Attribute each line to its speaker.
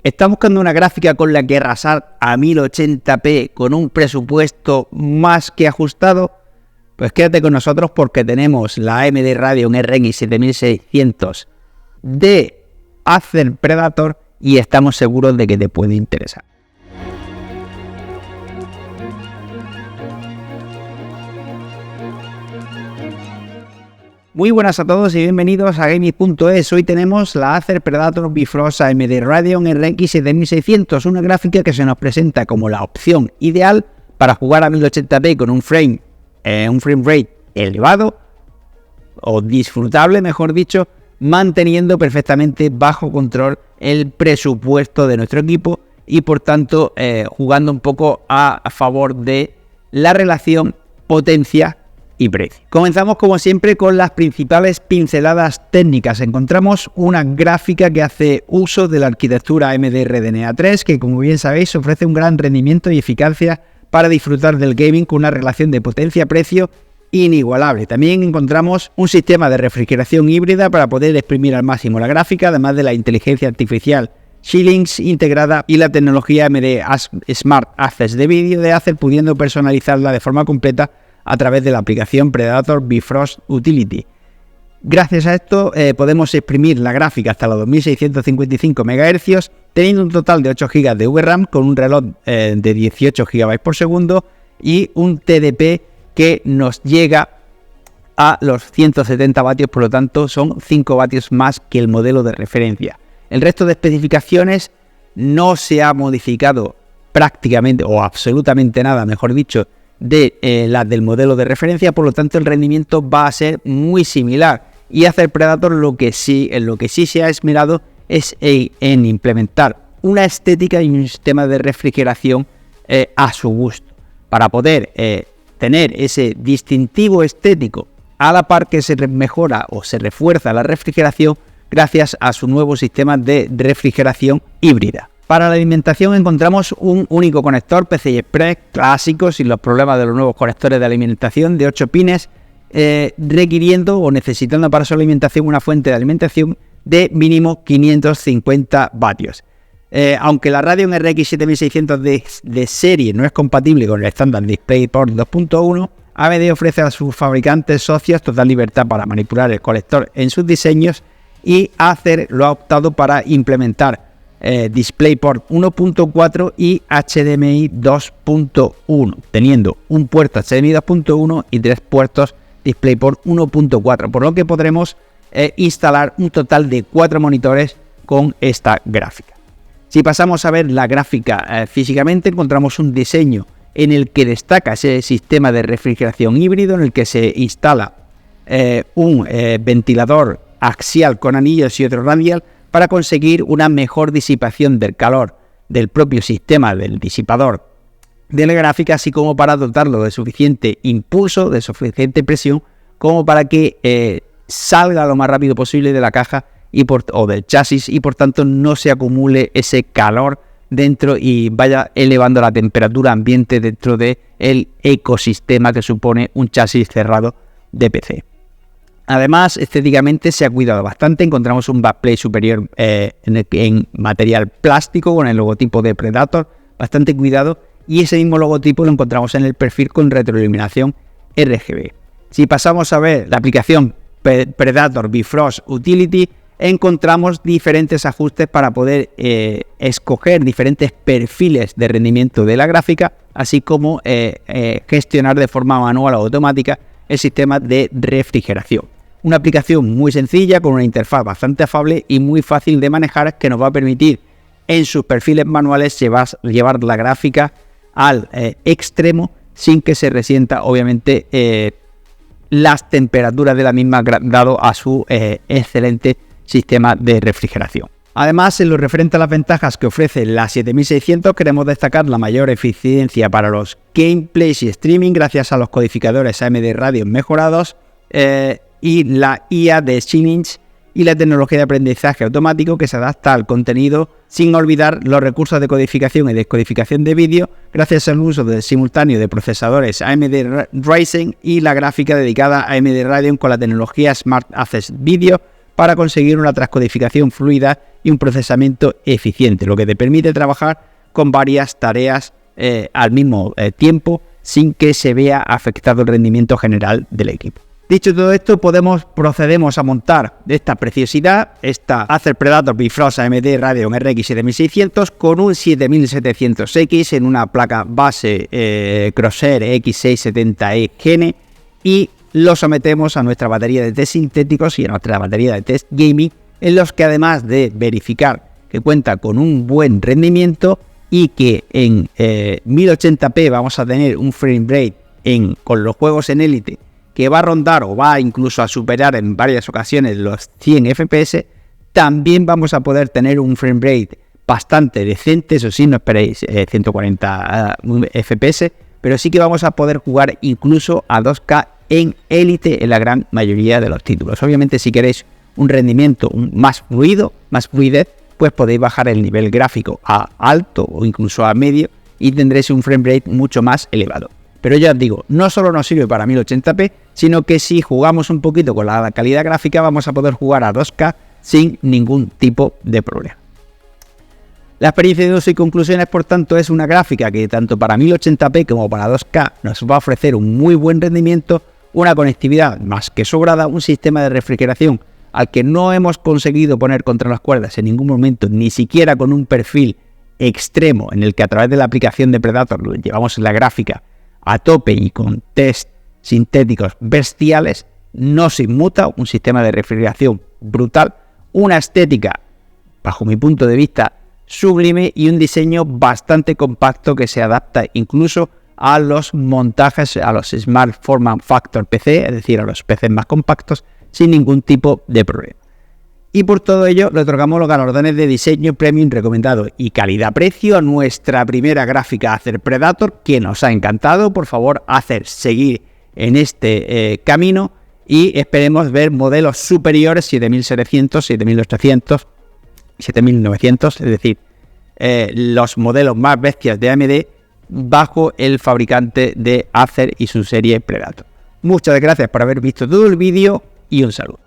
Speaker 1: ¿Estás buscando una gráfica con la que arrasar a 1080p con un presupuesto más que ajustado? Pues quédate con nosotros porque tenemos la AMD Radeon RX 7600 de Acer Predator y estamos seguros de que te puede interesar. Muy buenas a todos y bienvenidos a Gaming.es. Hoy tenemos la Acer Predator Bifrost AMD Radeon RX 7600, una gráfica que se nos presenta como la opción ideal para jugar a 1080p con un frame rate elevado o disfrutable, mejor dicho, manteniendo perfectamente bajo control el presupuesto de nuestro equipo y por tanto jugando un poco a favor de la relación potencia y precio. Comenzamos como siempre con las principales pinceladas técnicas. Encontramos una gráfica que hace uso de la arquitectura AMD RDNA 3, que como bien sabéis ofrece un gran rendimiento y eficacia para disfrutar del gaming con una relación de potencia-precio inigualable. También encontramos un sistema de refrigeración híbrida para poder exprimir al máximo la gráfica, además de la inteligencia artificial Xilinx integrada y la tecnología AMD Smart Access de vídeo de Acer, pudiendo personalizarla de forma completa a través de la aplicación Predator Bifrost Utility. Gracias a esto podemos exprimir la gráfica hasta los 2655 MHz, teniendo un total de 8 GB de VRAM con un reloj de 18 GB por segundo y un TDP que nos llega a los 170 vatios, por lo tanto son 5 vatios más que el modelo de referencia. El resto de especificaciones no se ha modificado prácticamente o absolutamente nada, mejor dicho, de las del modelo de referencia, por lo tanto el rendimiento va a ser muy similar. Y Acer Predator en lo que sí se ha esmerado es en implementar una estética y un sistema de refrigeración a su gusto, para poder tener ese distintivo estético a la par que se mejora o se refuerza la refrigeración gracias a su nuevo sistema de refrigeración híbrida. Para la alimentación encontramos un único conector PCI Express clásico, sin los problemas de los nuevos conectores de alimentación de 8 pines, requiriendo o necesitando para su alimentación una fuente de alimentación de mínimo 550 vatios. Aunque la Radeon RX 7600 de serie no es compatible con el estándar DisplayPort 2.1, AMD ofrece a sus fabricantes socios total libertad para manipular el conector en sus diseños y Acer lo ha optado para implementar DisplayPort 1.4 y HDMI 2.1, teniendo un puerto HDMI 2.1 y 3 puertos DisplayPort 1.4, por lo que podremos instalar un total de 4 monitores con esta gráfica. Si pasamos a ver la gráfica físicamente, encontramos un diseño en el que destaca ese sistema de refrigeración híbrido, en el que se instala un ventilador axial con anillos y otro radial para conseguir una mejor disipación del calor del propio sistema del disipador de la gráfica, así como para dotarlo de suficiente impulso, de suficiente presión, como para que salga lo más rápido posible de la caja o del chasis y por tanto no se acumule ese calor dentro y vaya elevando la temperatura ambiente dentro del ecosistema que supone un chasis cerrado de PC. Además, estéticamente se ha cuidado bastante. Encontramos un backplate superior en material plástico con el logotipo de Predator, bastante cuidado, y ese mismo logotipo lo encontramos en el perfil con retroiluminación RGB. Si pasamos a ver la aplicación Predator Bifrost Utility, encontramos diferentes ajustes para poder escoger diferentes perfiles de rendimiento de la gráfica, así como gestionar de forma manual o automática el sistema de refrigeración. Una aplicación muy sencilla, con una interfaz bastante afable y muy fácil de manejar, que nos va a permitir en sus perfiles manuales llevar la gráfica al extremo sin que se resienta obviamente las temperaturas de la misma, dado a su excelente sistema de refrigeración. Además, en lo referente a las ventajas que ofrece la 7600, queremos destacar la mayor eficiencia para los gameplays y streaming gracias a los codificadores AMD Radeon mejorados y la IA de Xilinx y la tecnología de aprendizaje automático que se adapta al contenido, sin olvidar los recursos de codificación y descodificación de vídeo gracias al uso simultáneo de procesadores AMD Ryzen y la gráfica dedicada a AMD Radeon con la tecnología Smart Access Video para conseguir una transcodificación fluida y un procesamiento eficiente, lo que te permite trabajar con varias tareas al mismo tiempo sin que se vea afectado el rendimiento general del equipo. Dicho todo esto, procedemos a montar esta preciosidad, esta Acer Predator Bifrost AMD Radeon RX 7600 con un 7700X en una placa base Crosshair X670E Gene, y lo sometemos a nuestra batería de test sintéticos y a nuestra batería de test gaming, en los que además de verificar que cuenta con un buen rendimiento y que en 1080p vamos a tener un frame rate con los juegos en élite que va a rondar o va incluso a superar en varias ocasiones los 100 FPS, también vamos a poder tener un frame rate bastante decente. Eso sí, no esperéis 140 FPS, pero sí que vamos a poder jugar incluso a 2K en élite en la gran mayoría de los títulos. Obviamente, si queréis un rendimiento más fluido, más fluidez, pues podéis bajar el nivel gráfico a alto o incluso a medio y tendréis un frame rate mucho más elevado. Pero ya os digo, no solo nos sirve para 1080p, sino que si jugamos un poquito con la calidad gráfica vamos a poder jugar a 2K sin ningún tipo de problema. La experiencia de uso y conclusiones, por tanto, es una gráfica que tanto para 1080p como para 2K nos va a ofrecer un muy buen rendimiento, una conectividad más que sobrada, un sistema de refrigeración al que no hemos conseguido poner contra las cuerdas en ningún momento, ni siquiera con un perfil extremo en el que a través de la aplicación de Predator llevamos la gráfica a tope y con test sintéticos bestiales. No se inmuta, un sistema de refrigeración brutal, una estética, bajo mi punto de vista, sublime, y un diseño bastante compacto que se adapta incluso a los montajes, a los Smart Form Factor PC, es decir, a los PCs más compactos, sin ningún tipo de problema. Y por todo ello le otorgamos los galardones de diseño premium recomendado y calidad-precio a nuestra primera gráfica Acer Predator, que nos ha encantado. Por favor, seguir en este camino y esperemos ver modelos superiores, 7700, 7800, 7900, es decir, los modelos más bestias de AMD bajo el fabricante de Acer y su serie Predator. Muchas gracias por haber visto todo el vídeo y un saludo.